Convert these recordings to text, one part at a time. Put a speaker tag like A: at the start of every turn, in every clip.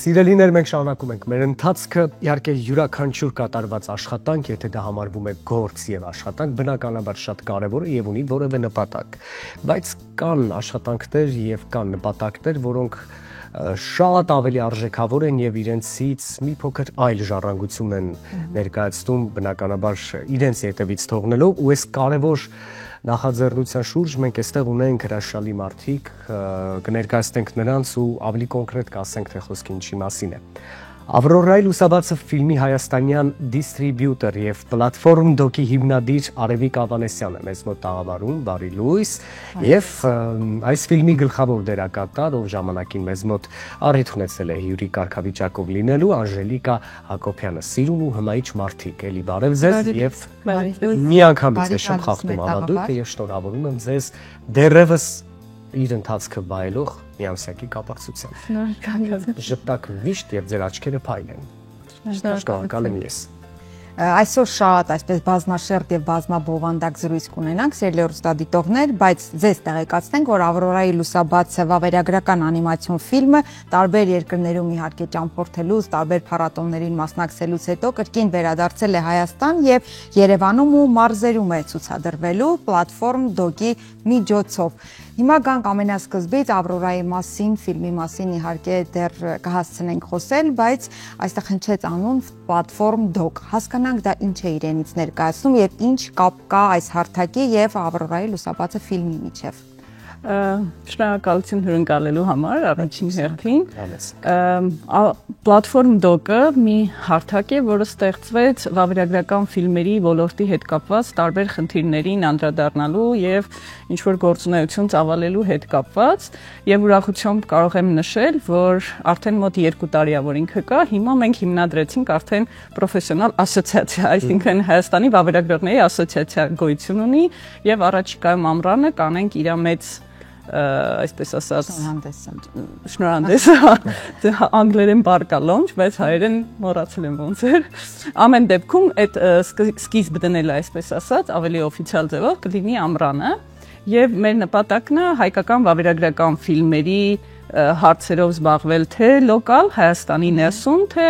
A: Սիրելիներ, մենք շարունակում ենք մեր ընթացքը, իհարկե յուրաքանչյուր կատարված աշխատանք, եթե դա համարվում է գործ եւ աշխատանք, բնականաբար շատ կարեւոր է եւ ունի որևէ նպատակ։ Բայց կան աշխատանքներ եւ կան նպատակներ, որոնք շատ ավելի արժեքավոր են եւ իրենցից մի փոքր այլ ժառանգություն են ներկայացնում, բնականաբար իրենց հետևից թողնելով, ու այս կարեւոր նախաձեռնության շուրջ մենք այստեղ ունենք հրաշալի մարդիկ, կներկայացնենք նրանց ու ավելի կոնկրետ կասենք, թե խոսքը ինչի մասին է։ Ավրորայի լուսաբացը ֆիլմի հայաստանյան դիստրիբյուտոր եւ պլատֆորմ դոկի հիմնադիր Արևիկ Ավանեսյանը մեզ մոտ տաղավարում, բարի լույս, եւ այս ֆիլմի գլխավոր դերակատար, ով ժամանակին մեզ մոտ առիթ ունեցել է հյուրի կարգավիճակով լինելու, Անժելիկա Հակոբյանը, սիրուն ու հմայիչ մարդիկ, էլի բարև ձեզ եւ միանգամից է շփ խախտում ավանդույթը եւ շնորհավորում եմ ձեզ դերևս իր ընթացքը բայելով միամսյակի կապակցությամբ։
B: Շնորհակալ
A: Ժպտակ միշտ եւ ձեր աչքերը փայլ են։ Շնորհակալ եմ ես։
B: Այսօր շատ այսպես բազմաշերտ եւ բազմաբովանդակ զրույց կունենանք, սիրելի հեռուստադիտողներ, բայց ձեզ տեղեկացնենք, որ Ավրորայի լուսաբացը վավերագրական անիմացիոն ֆիլմը տարբեր երկրներում իհարկե ճամփորդելուց, տարբեր փառատոներին մասնակցելուց հետո կրկին վերադարձել է Հայաստան եւ Երևանում ու մարզերում է ցուցադրվելու պլատֆորմ դոկի միջոցով։ Հիմա գանք ամենասկզբից Ավրորայի մասին, ֆիլմի մասին իհարկե դեռ կհասցնենք խոսել, բայց այստեղ հնչեց անուն պլատֆորմ դոկ։ Հասկանանք դա ինչ է իրենից ներկայացնում եւ ինչ կապ կա այս հարթակի եւ Ավրորայի լուսաբացը ֆիլմի միջեւ։
C: Շնորհակալություն հյուրընկալելու համար առաջին հերթին։ Պլատֆորմ դոկը մի հարթակ է, որը ստեղծվեց վավերագրական ֆիլմերի ոլորտի հետ կապված տարբեր խնդիրներին անդրադառնալու եւ ինչ որ գործունեություն ծավալելու հետ կապված, եւ ուրախությամբ կարող եմ նշել, որ արդեն մոտ 2 տարի է որ ինքը կա, հիմա մենք հիմնադրեցինք արդեն պրոֆեսիոնալ ասոցիացիա, այսինքն Հայաստանի վավերագրողների ասոցիացիա գոյություն ունի եւ առաջիկայում ամռանը կանենք իր մեծ այսպես ասած շնորհանդես անգլերեն բարկա լոնջ, բայց հայերեն մոռացել եմ ոնց էր։ Ամեն դեպքում այդ սկիզբ դնելը այսպես ասած ավելի օֆիցիալ ձևով կլինի ամռանը եւ մեր նպատակն է հայկական վավերագրական ֆիլմերի հարցերով զբաղվել թե լոկալ Հայաստանի ներսում, թե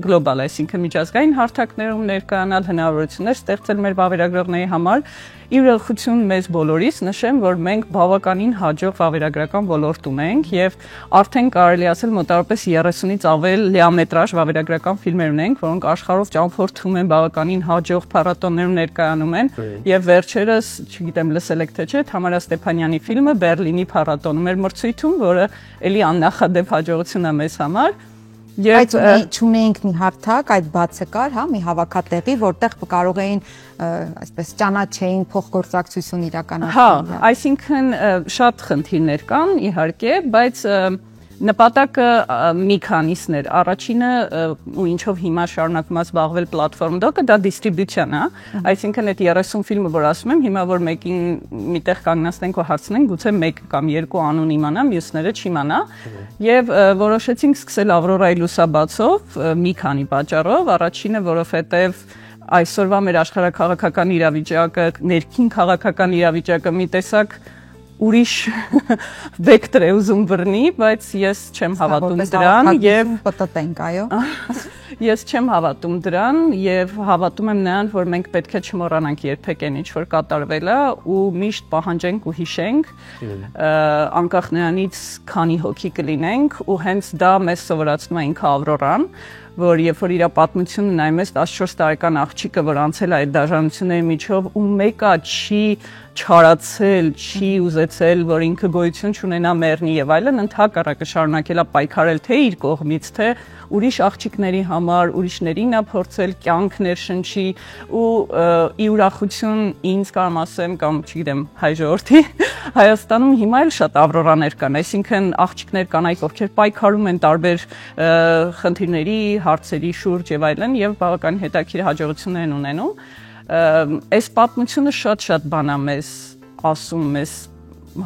C: գլոբալ, այսինքն միջազգային հարթակներում ներկայանալ, հնարավորություններ ստեղծել մեր վավերագրողների համար։ Ի ուրախություն մեզ բոլորիս նշեմ, որ մենք բավականին հաջող վավերագրական ոլորտ ունենք եւ արդեն կարելի ասել մոտավորապես 30-ից ավել լիամետրաժ վավերագրական ֆիլմեր ունենք, որոնք աշխարհով ճամփորդում են, բավականին հաջող փառատոներում ներկայանում են եւ վերջերս, չգիտեմ լսել եք թե չէ, Թամարա Ստեփանյանի ֆիլմը Բերլինի փառատոնում էր մրցույթում, որը էլի աննախադեպ հաջողություն է մեզ համար։
B: Բայց չունեինք մի հարթակ, այդ բացը կար, հա, մի հավաքատեղի, որտեղ կարող էին այսպես ճանաչեին փոխգործակցություն իրականացնել։
C: Հա, այսինքն շատ խնդիրներ կան, իհարկե, բայց նպատակը մի քանիսն էր։ Առաջինը ու ինչով հիմա շարունակում զբաղվել պլատֆորմ դոկը, դա դիստրիբյուցիան է, այսինքն այդ 30 ֆիլմը, որ ասում եմ, հիմա որ մեկին միտեղ կանգնացնենք ու հարցնենք, գուցե 1 կամ 2 անուն իմանա, մյուսները չիմանա, եւ որոշեցինք սկսել Ավրորայի լուսաբացով մի քանի պատճառով, առաջինը, որովհետեւ այսօրվա մեր աշխարհաքաղաքական իրավիճակը, ներքին քաղաքական իրավիճակը մի տեսակ ուրիշ վեկտոր է ուզում բռնի, բայց ես չեմ հավատում դրան եւ
B: պատտենք, այո։
C: Ես չեմ հավատում դրան եւ հավատում եմ նրան, որ մենք պետք է չմոռանանք երբեք այն ինչ որ կատարվել է ու միշտ պահանջենք ու հիշենք, անկախ նրանից քանի հոգի կլինենք ու հենց դա մեզ սովորացնում է ինքը Ավրորան, որ երբ որ իր պատմությունը նայում ես 14 տարեկան աղջիկը, որ անցել է այդ դաժանությունների միջով ու մեկը չի չարացել, չի ուզեցել, որ ինքը գոյություն չունենա մեռնի եւ այլն, ընդհակառակը շարունակել է պայքարել թե իր կողմից, թե ուրիշ աղջիկների համար, ուրիշներին է փորձել կյանք ներշնչի ու ի ուրախություն ինձ կամ ասեմ կամ չգիտեմ հայ ժողովրդի Հայաստանում հիմա էլ շատ Ավրորաներ կան, այսինքն աղջիկներ կանայք, ովքեր պայքարում են տարբեր խնդիրների, հարցերի շուրջ եւ այլն եւ բավական հետաքրքիր հաջողություններ են ունենում։ Այս պատմությունը շատ բան է մեզ ասում, մեզ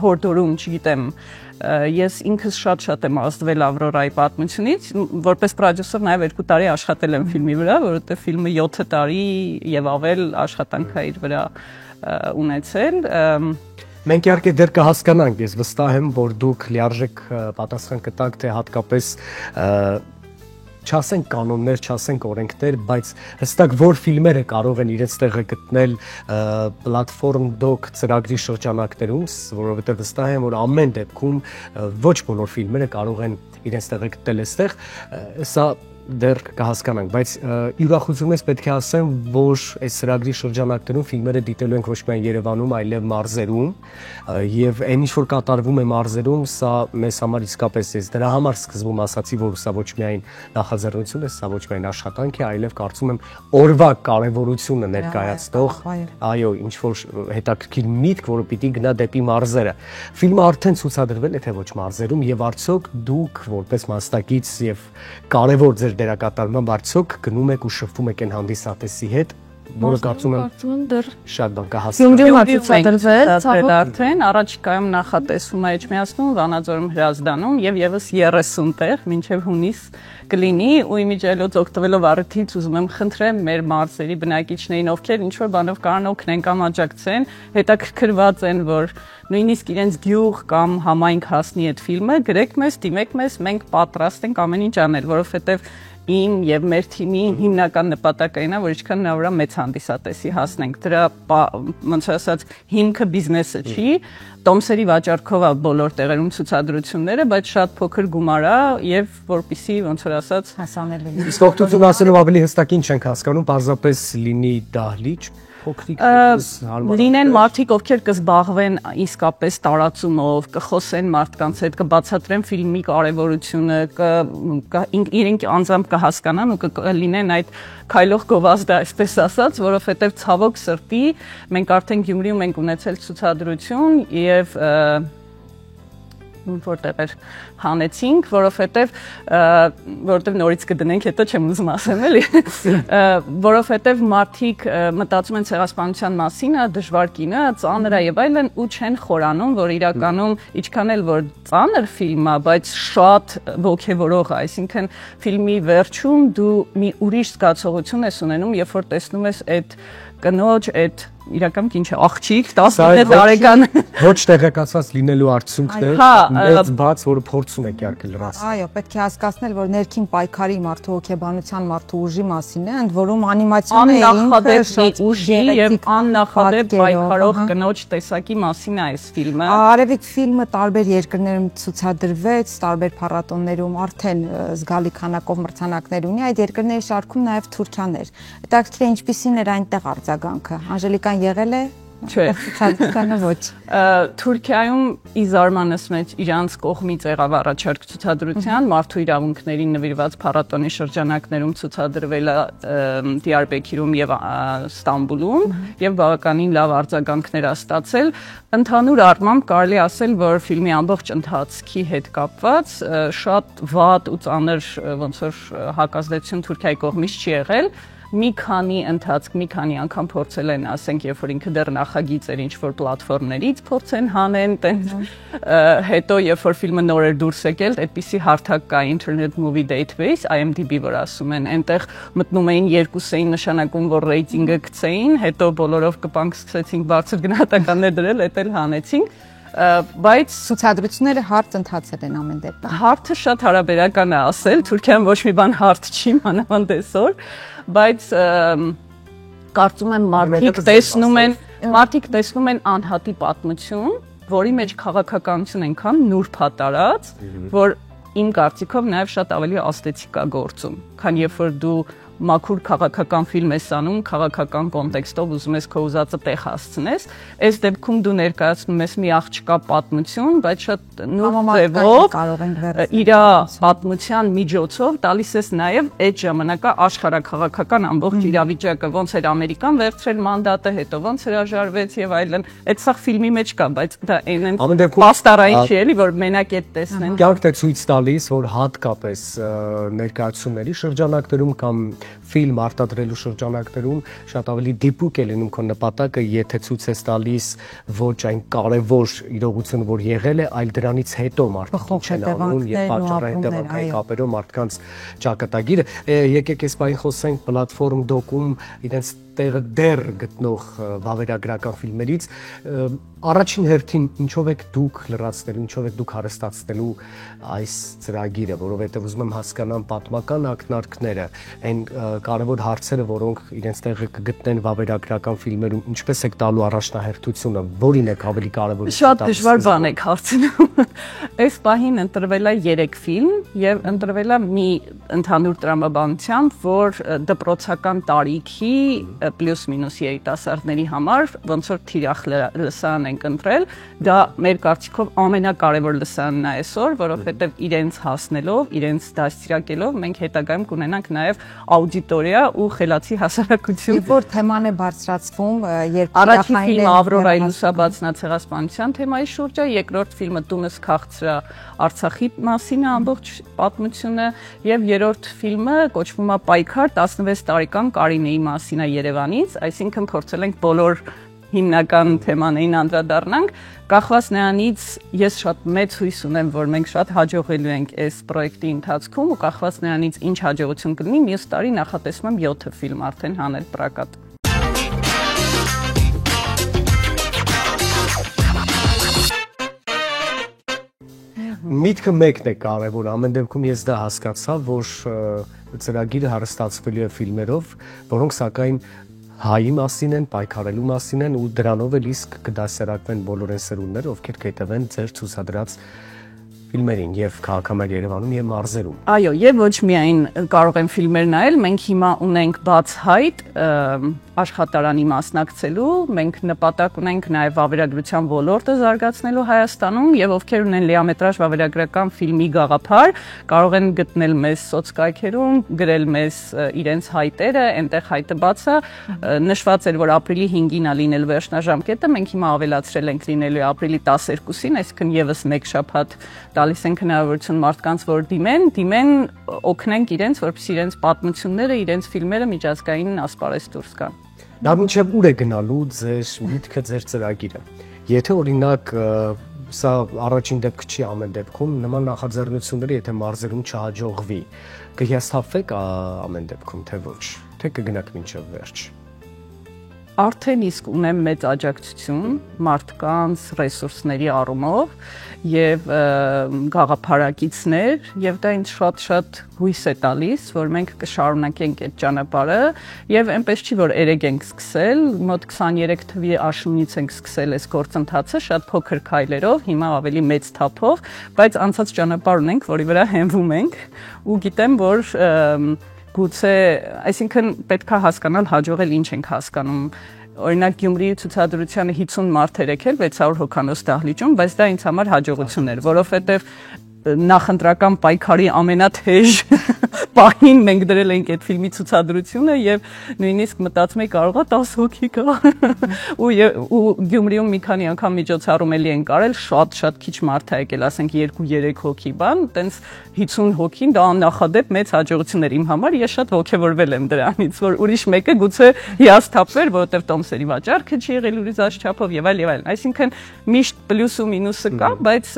C: հորդորում, չգիտեմ, ես ինքս շատ եմ ազդվել Ավրորայի պատմությունից, որպես պրոդյուսեր նաև 2 տարի աշխատել եմ ֆիլմի վրա, որովհետև ֆիլմը 7 տարի եւ ավել աշխատանք է իր վրա ունեցել։
A: Մենք իհարկե դեռ կհասկանանք, ես վստահ եմ, որ դուք լիարժեք պատասխան կտաք, թե հատկապես չասենք կանոններ, չասենք օրենքներ, բայց հստակ որ ֆիլմերը կարող են իրենց տեղը գտնել պլատֆորմ դոկ ծրագրի շրջանակներում, որովհետև վստահ եմ, որ ամեն դեպքում ոչ բոլոր ֆիլմերը կարող են իրենց տեղը գտնել այստեղ, սա դեռ կհասկանանք, բայց ուրախությունից պետք է ասեմ, որ այս ծրագրի շրջանակներում ֆիլմերը դիտելու ենք ոչ միայն Երևանում, այլև մարզերում, եւ այն ինչ որ կատարվում է մարզերում, սա մեզ համար իսկապես ես դրա համար սկզբում ասացի, որ սա ոչ միայն նախաձեռնություն է, սա ոչ միայն աշխատանք է, այլև կարծում եմ օրվա կարևորությունը ներկայացնող, այո, ինչ որ հետաքրքիր միտք, որը պիտի գնա դեպի մարզերը։ Ֆիլմը արդեն ցուցադրվել է թե ոչ մարզերում եւ արդյոք դուք որպես մասնակից եւ կարևոր ձեր դերակատարման արդյոք գնում եք ու շփվում եք այն հանդիսատեսի հետ, որը կարծում եմ
C: դեռ
A: շատ բան կհասկանա։
C: Գյումրիում ցուցադրվել, արդեն առաջիկայում նախատեսվում է Էջմիածնում, Վանաձորում, Հրազդանում եւ եւս 30 տեղ մինչեւ հունիս կլինի ու իմիջիայլոց օգտվելով առիթից ուզում եմ խնդրեմ մեր մարզերի բնակիչներին, ովքեր ինչ որ բանով կարան օգնեն կամ աջակցեն, հետաքրքրված են, որ նույնիսկ իրենց գյուղ կամ համայնք հասնի այդ ֆիլմը, գրեք մեզ, դիմեք մեզ, մենք պատրաստ ենք ամեն ինչ անել, որովհետեւ իմ եւ մեր թիմի հիմնական նպատակը այն է, որ ինչքան հնարավոր է մեծ հանդիսատեսի հասնենք։ Դրա ոնց ասած հիմքը բիզնեսը չի, տոմսերի վաճառքով է բոլոր տեղերում ցուցադրությունները, բայց շատ փոքր գումար է եւ որպիսի ոնց որ ասած
B: հասանելի։
A: Իսկ օգտություն ասելով ավելի հստակ ինչ ենք հասկանում, պարզապես լինի դահլիճ փոքրիկ
C: լինեն մարդիկ, ովքեր կզբաղվեն իսկապես տարածումով, կխոսեն մարդկանց հետ, կբացատրեն ֆիլմի կարևորությունը, իրենք անձամբ կհասկանան ու կլինեն այդ քայլող գովազդը, այսպես ասած, որովհետև ցավոք սրտի մենք արդեն Գյումրիում ենք ունեցել ցուցադրություն եւ որտեղ էր հանեցինք, որովհետև նորից կդնենք, հետո չեմ ուզում ասեմ էլի, որովհետև մարդիկ մտածում են ցեղասպանության մասին, դժվար կինը, ծանր է եւ այլն ու չեն խորանում, որ իրականում ինչքան էլ որ ծանր ֆիլմ է, բայց շատ ոգևորող է, այսինքն ֆիլմի վերջում դու մի ուրիշ զգացողություն ես ունենում, երբ որ տեսնում ես այդ կնոջ, այդ իրական ինչ է աղջիկ 19 տարեկան
A: ոչ տեղեկացված լինելու արդյունքներ մեծ բաց որը փորձում եք իհարկե լրացնել
B: այո պետք է հասկացնել որ ներքին պայքարի մարդու հոգեբանության մարդու ուժի մասին է ընդ որում անիմացիոնը
C: աննախադեպ ուժի եւ աննախադեպ պայքարող կնոջ տեսակի մասին է այս ֆիլմը
B: Արևիկ ֆիլմը տարբեր երկրներում ցուցադրվեց տարբեր փառատոներում արդեն զգալի քանակով մրցանակներ ունի այդ երկրների շարքում նաեւ Թուրքիան էր հետաքրքիր է ինչպիսին էր այնտեղ արձագանքը Անժելիկան եղել է
C: Չէ,
B: ցուցադրությունը ոչ
C: Թուրքիայում ի զարմանս մեջ իրանց կողմից եղավ առաջարկ ցուցադրության մարդու իրավունքներին նվիրված փառատոնի շրջանակներում ցուցադրվել է Դիարբեքիրում եւ Ստամբուլում եւ բավականին լավ արձագանքներ ա ստացել ընդհանուր առմամբ կարելի ասել որ ֆիլմի ամբողջ ընթացքի հետ կապված շատ վատ ու ծանր ոնց որ հակազդեցություն Թուրքիայի կողմից չի եղել մի քանի ընթացք, մի քանի անգամ փորձել են, ասենք, երբ որ ինքը դեռ նախագիծ էր ինչ-որ պլատֆորմներից փորձեն հանեն, հետո երբ որ ֆիլմը նոր էր դուրս եկել, այդպիսի հարթակ կա Internet Movie Database, IMDb, որ ասում են, այնտեղ մտնում էին երկուսային նշանակում, որ ռեյտինգը գցեին, հետո բոլորով կպանք սկսեցինք բարձր գնահատականներ դրել, էդ էլ հանեցինք բայց
B: ցուցադրությունները հարթ ընթացել են ամեն դեպքում։
C: Հարթը շատ հարաբերական է ասել, Թուրքիան ոչ մի բան հարթ չի, մանավանդ այսօր, բայց կարծում եմ մարդիկ տեսնում են անհատի պատմություն, որի մեջ քաղաքականություն այնքան նուրբ է տարած, որ իմ կարծիքով նաև շատ ավելի աստեցիկ է գործում, քան երբ որ դու մաքուր քաղաքական ֆիլմ ես անում, քաղաքական կոնտեքստով ուզում ես քո ուզածը տեղ հասցնես, այս դեպքում դու ներկայացնում ես մի աղջկա պատմություն, բայց շատ նուրբ ձևով իր պատմության միջոցով տալիս ես նաև այդ ժամանակա աշխարհաքաղաքական ամբողջ իրավիճակը, ոնց էր Ամերիկան վերցրել մանդատը, հետո ոնց հրաժարվեց եւ այլն։ Այդ սա ֆիլմի մեջ կա, բայց դա այն պաստարային չի էլի, որ մենակ այդ տեսնեն։
A: Կյանքն է ցույց տալիս, որ հատկապես ներկայացումների շրջանակներում կամ ֆիլմ արտադրելու շրջանակներում շատ ավելի դիպուկ է լինում քո նպատակը, եթե ցույց ես տալիս ոչ այն կարևոր իրողությունը, որ եղել է, այլ դրանից հետո մարդիկ չեն անում եւ պատճառահետևանքային կապերով մարդկանց ճակատագիրը։ Եկեք այս բանին խոսենք պլատֆորմ դոկում իրենց տեղը դեռ գտնող վավերագրական ֆիլմերից։ Առաջին հերթին ինչով եք դուք լրացնելու, ինչով եք դուք հարստացնելու այս ծրագիրը, որովհետև ուզում եմ հասկանամ պատմական ակնարկները, այն կարևոր հարցերը, որոնք իրենց տեղը կգտնեն վավերագրական ֆիլմերում, ինչպես եք տալու առաջնահերթությունը, որին եք ավելի կարևոր։
C: Շատ դժվար բան եք հարցնում։ Այս պահին ընտրվել է 3 ֆիլմ եւ ընտրվել է մի ընդհանուր տրամաբանությամբ, որ դպրոցական տարիքի պլյուս-մինուս երիտասարդների համար ոնց որ թիրախ լսան ենք ընտրել, դա մեր կարծիքով ամենակարևոր լսանն է այսօր, որովհետև իրենց հասնելով, իրենց դաստիարակելով մենք հետագայում կունենանք նաև աուդիտորիա ու խելացի հասարակություն։
B: Որ թեման է բարձրացվում, երբ
C: առաջին ֆիլմը Ավրորայի լուսաբացնա ցեղասպանության թեմայի շուրջ է, երկրորդ ֆիլմը Տունս քաղցրա Արցախի մասին է ամբողջ պատմությունը եւ երրորդ ֆիլմը կոչվում է Պայքար 16 տարեկան Կարինեի մասին է Երևանից, այսինքն փորձել ենք բոլոր հիմնական թեմաներին անդրադառնանք, կախված նրանից ես շատ մեծ հույս ունեմ, որ մենք շատ հաջողելու ենք այս պրոյեկտի ընթացքում ու կախված նրանից ինչ հաջողություն կլինի, մյուս տարի նախատեսում եմ 7 ֆիլմ արդեն հանել պրակատ։
A: Միտքը մեկն է կարևոր, ամեն դեպքում ես դա հասկացա, որ ծրագիրը հարստացվելու է ֆիլմերով, որոնք սակայն հայի մասին են, պայքարելու մասին են ու դրանով էլ իսկ կդասերակվեն բոլոր այն սերունդները, ովքեր կհետևեն ձեր ցուցադրած ֆիլմերին եւ քաղաքամայր Երևանում եւ մարզերում։
C: Այո, եւ ոչ միայն կարող են ֆիլմեր նայել, մենք հիմա ունենք բաց հայտ աշխատարանի մասնակցելու, մենք նպատակ ունենք նաեւ վավերագրության ոլորտը զարգացնելու Հայաստանում եւ ովքեր ունեն լիամետրաժ վավերագրական ֆիլմի գաղափար, կարող են գտնել մեզ սոցկայքերում, գրել մեզ իրենց հայտերը, այնտեղ հայտը բաց է, նշված էր, որ ապրիլի 5-ին է լինելու վերջնաժամկետը, մենք հիմա ավելացրել ենք լինելու է ապրիլի 12-ին, այսինքն եւս մեկ շաբաթ տալիս ենք հնարավորություն մարդկանց, որ դիմեն, օգնենք իրենց, որպեսզի իրենց պատմությունները, իրենց ֆիլմերը միջազգային ասպարեզ դուրս գան։
A: Դա մինչև ուր է գնալու ձեր միտքը, ձեր ծրագիրը։ Եթե օրինակ սա առաջին դեպքը չի ամեն դեպքում, նման նախաձեռնությունները եթե մարզերում չհաջողվի, կհիասթափվեք ամեն դեպքում, թե ոչ, թե կգնաք մինչև վերջ։
C: Արդեն իսկ ունեմ մեծ աջակցություն մարդկանց ռեսուրսների առումով եւ գաղափարակիցներ եւ դա ինձ շատ հույս է տալիս, որ մենք կշարունակենք այդ ճանապարհը եւ այնպես չի որ երեք ենք սկսել, մոտ 23 թվականի աշունից ենք սկսել այս գործընթացը շատ փոքր քայլերով, հիմա ավելի մեծ թափով, բայց անցած ճանապարհ ունենք, որի վրա հենվում ենք ու գիտեմ, որ գուցե, այսինքն պետք է հասկանալ հաջողել ինչ ենք հասկանում։ Օրինակ Գյումրիի ցուցադրությանը 50 մարդ էր եկել 600 հոգանոց դահլիճում, բայց դա ինձ համար հաջողություն էր, որովհետև նախընտրական պայքարի ամենաթեժ պահին մենք դրել ենք այդ ֆիլմի ցուցադրությունը եւ նույնիսկ մտածում էի կարողա 10 հոգի գա ու Գյումրիում մի քանի անգամ միջոցառում էլի են կարել շատ քիչ մարդ է եկել, ասենք 2-3 հոգի բան, տենց 50 հոգին դա աննախադեպ մեծ հաջողություն էր իմ համար, ես շատ ոգևորվել եմ դրանից, որ ուրիշ մեկը գուցե հիասթափվեր, որովհետեւ տոմսերի վաճառքը չի եղել ուրիշ չափով եւ այլն, այսինքն միշտ պլյուս ու մինուսը կա, բայց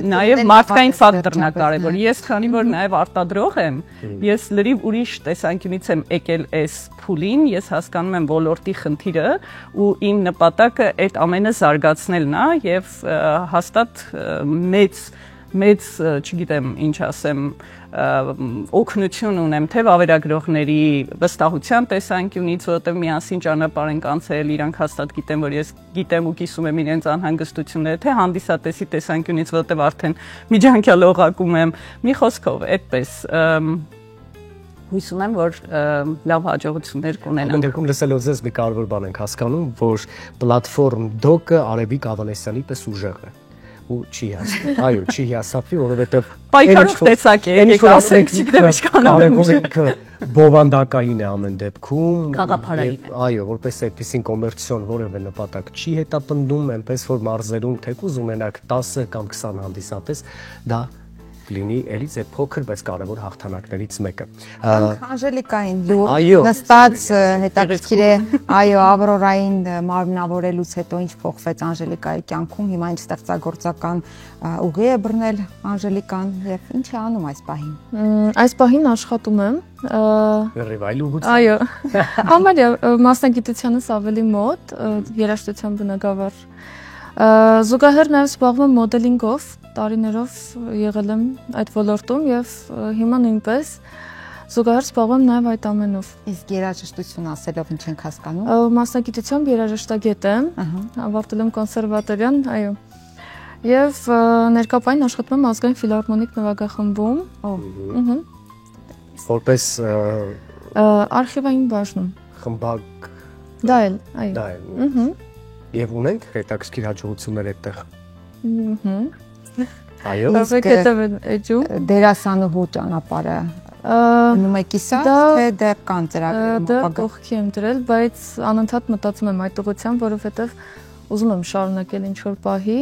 C: նաեւ մարդկային ֆակտորն է կարևոր։ Ես քանի որ նաեւ արտադրող եմ, ես լրիվ ուրիշ տեսանկյունից եմ եկել այս փուլին, ես հասկանում եմ ոլորտի խնդիրը ու իմ նպատակը այդ ամենը զարգացնելն է եւ հաստատ մեծ, չգիտեմ ինչ ասեմ, օգնություն ունեմ թե վավերագրողների վստահության տեսանկյունից, որովհետև միասին ճանապարհ ենք անցել, իրանք հաստատ գիտեն, որ ես գիտեմ ու կիսում եմ իրենց անհանգստությունները, թե հանդիսատեսի տեսանկյունից, որովհետև արդեն միջանկյալ օղակում եմ, մի խոսքով, այդպես հույս ունեմ, որ լավ հաջողություններ կունենան։
A: Ամեն դեպքում լսելով ձեզ մի կարևոր բան ենք հասկանում, որ պլատֆորմ դոկը Արևիկ Ավանեսյանի պես ուժեղ է ու չի հասնի։ Այո, չի հիասթափվի, որովհետև
C: պայքարող տեսակ է, եկեք ասենք, չգիտեմ ինչքան
A: բովանդակային է ամեն դեպքում։
C: Գաղափարային է։
A: Այո, որպես այդպեսին կոմերցիոն որևէ նպատակ չի հետապնդում, այնպես որ մարզերում թեկուզ ունենակ 10 կամ 20 հանդիսատես, դա կլինի էլից այդ փոքր, բայց կարևոր հաղթանակներից մեկը։
B: Անժելիկային լու
A: Այո։
B: նստած հետաքրքիր է, այո, Ավրորային մարմնավորելուց հետո ինչ փոխվեց Անժելիկայի կյանքում, հիմա ինչ ստեղծագործական ուղի է բռնել Անժելիկան եւ ինչ է անում այս պահին։
D: Այս պահին աշխատում եմ։
A: Ռիվայլ ուղղություն։
D: Այո։ Համարյա մասնագիտությանս ավելի մոտ, երաժշտության բնագավառ։ Զուգահեռ նաև զբաղվում եմ մոդելինգով, տարիներով եղել եմ այդ ոլորտում եւ հիմա նույնպես զուգահեռ զբաղվում եմ նաև այդ ամենով։
B: Իսկ երաժշտություն ասելով ինչ ենք հասկանում։
D: Մասնագիտությամբ երաժշտագետ եմ, ավարտել եմ կոնսերվատորիան, այո։ Եվ ներկայապայն աշխատում եմ ազգային ֆիլհարմոնիկ նվագախմբում։ Ահա։
A: Որպես
D: արխիվային բաժնում։
A: խմբակ
D: Դա էլ, այո։
A: դա է։ Եվ ունենք հետաքրքիր հաջողություններ այդտեղ։ Այո։
D: Բավական հետևել էջում։
B: Դերասանուհու ճանապարհը գնում է կիսած, թե դեռ կան ծրագրեր։
D: Դա կողքի եմ դրել, բայց անընդհատ մտածում եմ այդ ուղղությամբ, որովհետև ուզում եմ շարունակել ինչ որ պահի։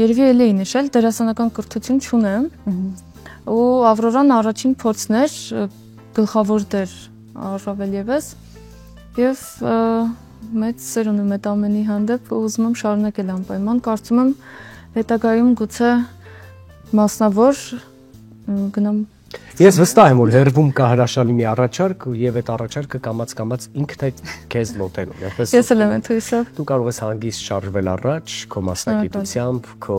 D: Երևի էլի էի նշել, դերասանական կրթություն չունեմ։ Ու Ավրորան առաջին փորձն էր գլխավոր դեր առավել եւս եւ մեծ սեր ունեմ այդ ամենի հանդեպ ու ուզում եմ շարունակել անպայման, կարծում եմ հետագայում գուցե մասնավոր գնամ։
A: Ես վստահ եմ, որ հերվում կա հրաշալի մի առաջարկ եւ այդ առաջարկը կամաց ինքն այդ քեզ մոտենում։
D: Ես էլ եմ այդ հույսով։
A: Դու կարող ես հանգիստ շարժվել առաջ, քո մասնագիտությամբ, քո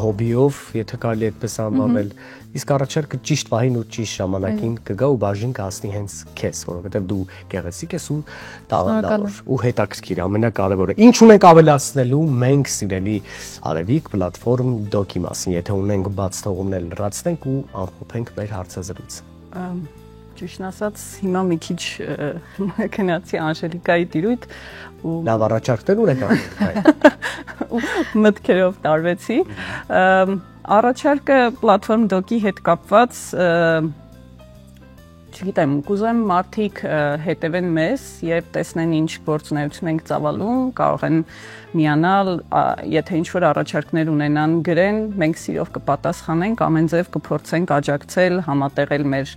A: հոբիով, եթե կարելի այդպես անվանել, իսկ առաջարկը ճիշտ պահին ու ճիշտ ժամանակին կգա ու բաժին կհասնի հենց քեզ, որովհետեւ դու գեղեցիկ ես ու տաղանդավոր ու հետաքրքիր, ամենակարևորը։ Ինչ ունենք ավելացնելու մենք սիրելի Արևիկ պլատֆորմ դոկի մասին, եթե ունենք բաց թողումներ լրացնենք ու ամփոփենք մեր հարցազրույցը։
C: Ճիշտն ասած, հիմա մի քիչ գնացի Անժելիկայի տիրույթ ու
A: լավ առաջարկներ ունեք
C: մտքերով տարվեցի։ Առաջարկը պլատֆորմ դոկի հետ կապված չգիտեմ, կուզեմ մարդիկ հետևեն մեզ եւ տեսնեն ինչ գործունեություն ենք ծավալում, կարող են միանալ, եթե ինչ-որ առաջարկներ ունենան, գրեն, մենք սիրով կպատասխանենք, ամեն ձև կփորձենք աջակցել, համատեղել մեր,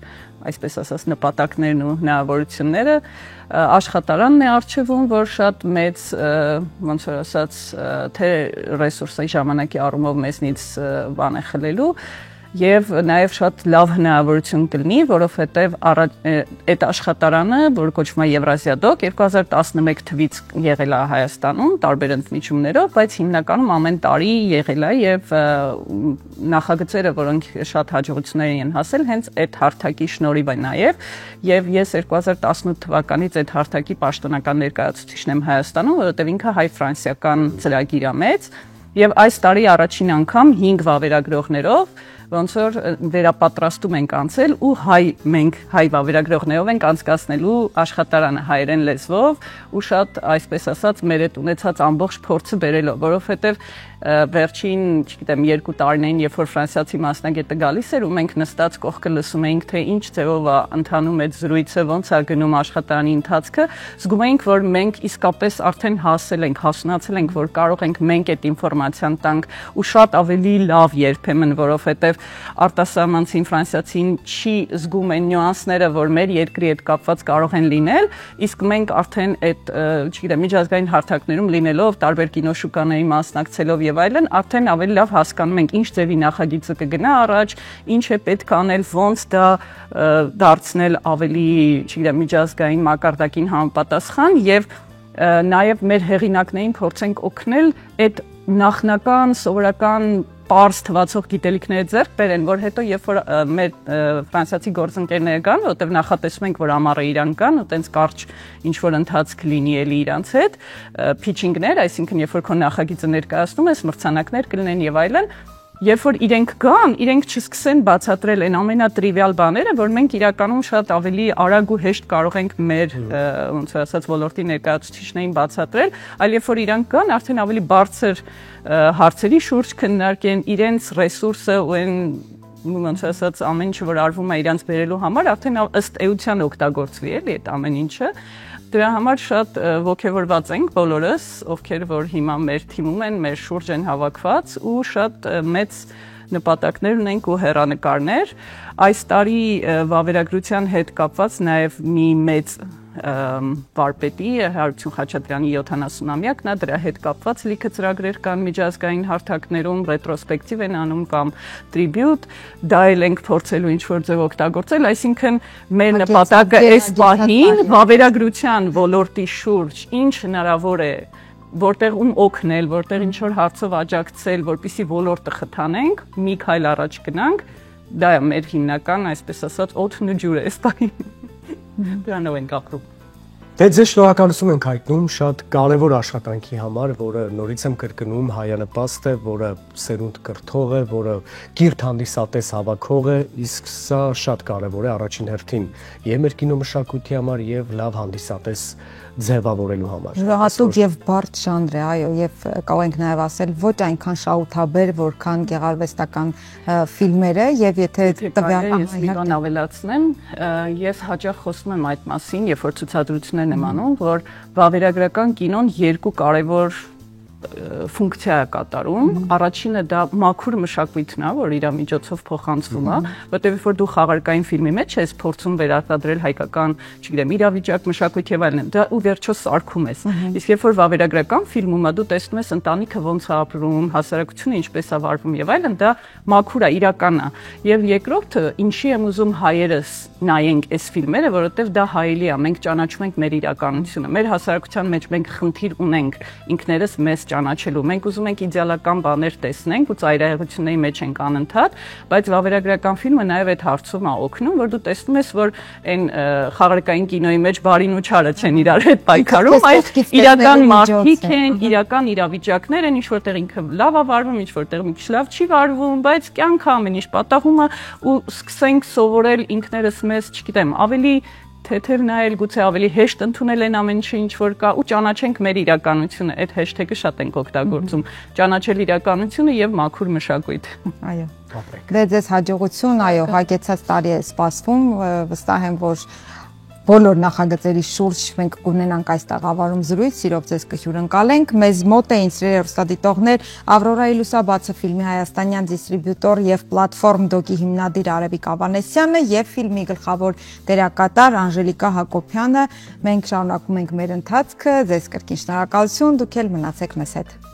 C: այսպես ասած, նպատակներն ու հնարավորությունները։ Աշխատարանն է արժևում, որ շատ մեծ, ոնց որ ասած, թե ռեսուրսի ժամանակի առումով մեզնից բան է խլելու Եվ նաև շատ լավ հնարավորություն կլինի, որովհետև այդ աշխատարանը, որ կոչվում է Եվրազիադոկ, 2011 թվականից եղել է Հայաստանում տարբեր ընդմիջումներով, բայց հիմնականում ամեն տարի եղել է եւ նախագծերը, որոնք շատ հաջողություններ են հասել, հենց այդ հարթակի շնորհիվ է նաև, եւ ես 2018 թվականից այդ հարթակի պաշտոնական ներկայացուցիչն եմ Հայաստանում, որովհետև ինքը հայ-ֆրանսիական ծրագիր է մեծ, եւ այս տարի առաջին անգամ 5 վավերագրողներով ոնց որ վերապատրաստում ենք անցել ու մենք հայ վավերագրողներով ենք անցկացնելու աշխատարանը հայերեն լեզվով ու շատ այսպես ասած մեր այդ ունեցած ամբողջ փորձը բերելով, որովհետև վերջին, չգիտեմ, 2 տարիներին, երբ որ ֆրանսիացի մասնագետը գալիս էր ու մենք նստած կողքը լսում էինք, թե ինչ ձևով է ընթանում այդ զրույցը, ոնց է գնում աշխատարանի ընթացքը, զգում էինք, որ մենք իսկապես արդեն հասել ենք, հասունացել ենք, որ կարող ենք մենք այդ ինֆորմացիան տանք ու շատ ավելի լավ երբեմն, որովհետև արտասահմանցին ֆրանսիացին չի զգում այն նյուանսները, որ մեր երկրի հետ կապված կարող են լինել, իսկ մենք արդեն այդ, չգիտեմ, միջազգային հարթակներում լինելով, տարբեր կինոշուկաների մասնակցելով եւ այլն, արդեն ավելի լավ հասկանում ենք ինչ ձևի նախագիծը կգնա առաջ, ինչ է պետք անել, ոնց դա դարձնել ավելի, չգիտեմ, միջազգային մակարդակին համապատասխան եւ նաեւ մեր հեղինակներին փորձենք օգնել այդ նախնական սովորական պարզ թվացող գիտելիքները ձեռք բերեն, որ հետո երբ որ մեր ֆրանսիացի գործընկերները կան, որտեղ նախատեսում ենք, որ ամառը իրան կան, ու տենց կարճ ինչ որ ընթացք լինի էլի իրանց հետ, փիչինգներ, այսինքն երբ որ քո նախագիծը ներկայացնում ես, մրցանակներ կլինեն եւ այլն, երբ որ իրենք գան, իրենք չսկսեն բացատրել այն ամենատրիվիալ բաները, որ մենք իրականում շատ ավելի արագ ու հեշտ կարող ենք մեր, ոնց որ ասած, ոլորտի ներկայացուցիչներին բացատրել, այլ երբ որ իրանք գան, արդեն ավելի բարձր հարցերի շուրջ քննարկեն իրենց ռեսուրսը ու այն ոնց ասած ամեն ինչ որ արվում է իրանց բերելու համար, արդեն ըստ էության օգտագործվի էլի այդ ամեն ինչը Դրա համար շատ ողջավորված ենք բոլորս, ովքեր որ հիմա մեր թիմում են, մեր շուրջ են հավաքված ու շատ մեծ նպատակներ ունենք ու հեռանկարներ։ Այս տարի վավերագրության հետ կապված նաև մի մեծ վարպետի Հարություն Խաչատրյանի 70-ամյակն է, դրա հետ կապված լիքը ծրագրեր կան միջազգային հարթակներում, ռետրոսպեկտիվ են անում կամ տրիբյուտ, դա էլ ենք փորձելու ինչ-որ ձև օգտագործել, այսինքն մեր նպատակը այս պահին վավերագրության ոլորտի շուրջ ինչ հնարավոր է որտեղ ում օգնել, որտեղ ինչ որ հարցով աջակցել, որպեսզի ոլորտը խթանենք, մի քայլ առաջ գնանք, դա է մեր հիմնական, այսպես ասած, օդն ու ջուրը այս պահին։ Դրանով ենք ապրում։
A: Դե ձեզ շնորհակալություն ենք հայտնում շատ կարևոր աշխատանքի համար, որը նորից եմ կրկնում հայանպաստ է, որը սերունդ կրթող է, որը կիրթ հանդիսատես հավաքող է, իսկ սա շատ կարևոր է առաջին հերթին եւ մեր կինոմշակույթի համար եւ լավ հանդիսատես ձևավորելու համար։
B: Յուրահատուկ եւ բարդ ժանր է, այո, եւ կարող ենք նաեւ ասել ոչ այնքան շահութաբեր, որքան գեղարվեստական ֆիլմերը եւ եթե տվյալ
C: մի բան ավելացնեմ, ես հաճախ խոսում եմ այդ մասին, երբ որ ցուցադրություններ եմ անում, որ վավերագրական կինոն երկու կարևոր ֆունկցիա է կատարում, առաջինը դա մաքուր մշակույթն է, որ իր միջոցով փոխանցվում է, որտեղ որ դու խաղարկային ֆիլմի մեջ ես փորձում վերարտադրել հայկական, չգիտեմ, իրավիճակ, մշակույթ եւ այլն, դա ու վերջո սարքում ես։ Իսկ երբ որ վավերագրական ֆիլմում է, դու տեսնում ես ընտանիքը ոնց է ապրում, հասարակությունը ինչպես է վարվում եւ այլն, դա մաքուր է, իրական է։ Եվ երկրորդը, ինչի եմ ուզում հայերս նայենք այս ֆիլմերը, որովհետեւ դա հայելի է, մենք ճանաչում ենք մեր իրականությունը։ Մեր հասարակության մեջ մենք խնդիր ունենք ինքներս մեզ ճանաչելու։ Մենք ուզում ենք իդեալական բաներ տեսնենք ու ծայրահեղությունների մեջ ենք անընդհատ, բայց վավերագրական ֆիլմը նաև այդ հարցում է օգնում, որ դու տեսնում ես, որ այն խաղարկային կինոյի մեջ բարին ու չարը չեն իրար հետ պայքարում, այլ իրական մարդիկ են, իրական իրավիճակներ են, ինչ որտեղ ինքը լավ է վարվում, ինչ որտեղ մի քիչ լավ չի վարվում, բայց կյանքը ամեն ինչ պատահում է ու սկսենք սովորել ինքներս մեզ, չգիտեմ, ավելի թեթև նայել, գուցե ավելի հեշտ ընդունել են ամեն ինչը ինչ որ կա ու ճանաչենք մեր իրականությունը, այդ հեշթեգը շատ ենք օգտագործում, ճանաչել իրականությունը եւ մաքուր մշակույթ։
B: Այո։ Դե ձեզ հաջողություն, այո, հագեցած տարի է սպասվում, վստահ եմ, որ բոլոր նախագծերի շուրջ մենք կունենանք այս տաղավարում զրույց, սիրով ձեզ կհյուրընկալենք։ Մեզ մոտ էին սիրելի հեռուստադիտողներ Ավրորայի լուսաբացը ֆիլմի հայաստանյան դիստրիբյուտոր եւ պլատֆորմ դոկի հիմնադիր Արևիկ Ավանեսյանը եւ ֆիլմի գլխավոր դերակատար Անժելիկա Հակոբյանը։ Մենք շարունակում ենք մեր ընթացքը, ձեզ կրկին շնորհակալություն, դուք էլ մնացեք մեզ հետ։